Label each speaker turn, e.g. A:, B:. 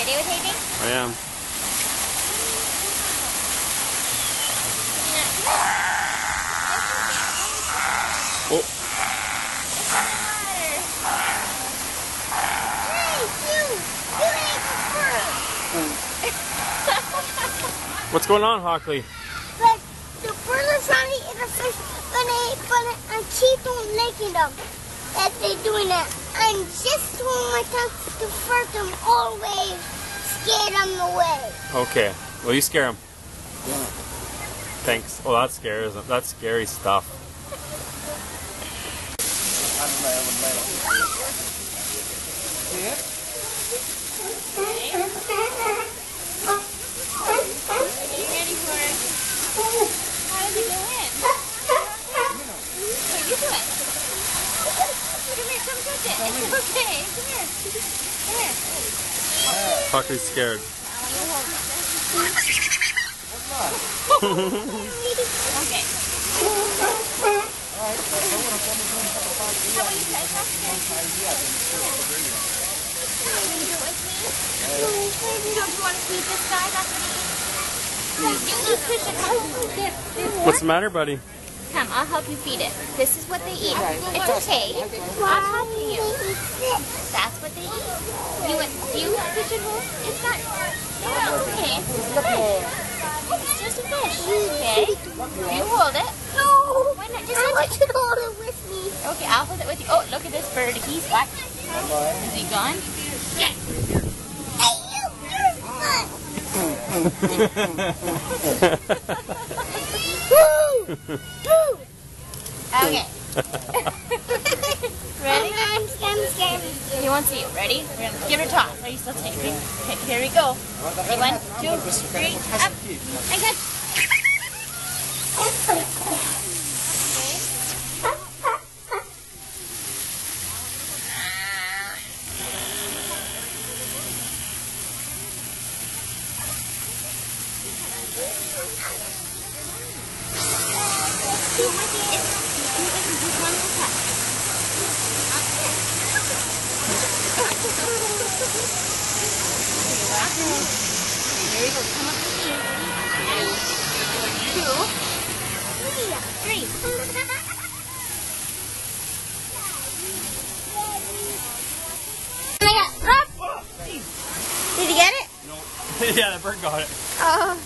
A: videotaping?
B: I am. Oh. What's going on, Hockley?
A: But the bird is trying to eat the fish, but I keep on licking them. That they're doing that. I'm just holding my tongue to fart them all away, scare them away.
B: Okay. Well, you scare them. Yeah. Thanks. Oh, that scares them. That's scary stuff.
A: Okay, come here.
B: Hockley's scared.
A: Okay.
B: What's the matter, buddy?
A: Come, I'll help you feed it. This is what they eat. It's okay. I'll help you. That's what they eat. Do you fish it whole? It's not. Okay. It's just a fish. Okay. You hold it. No. Why not? Just hold it. Hold it with me. Okay, I'll hold it with you. Oh, look at this bird. He's what? Is he gone? Yeah. Okay. Ready? I'm scared. You want to see it? Ready? We're gonna give it a toss. Are you still taping? Okay, here we go. Ready? 1, 2, 3, up. I got Here we go. Come up to me. 2, 3. Did you get it?
B: No. Yeah, the bird got it.
A: Oh.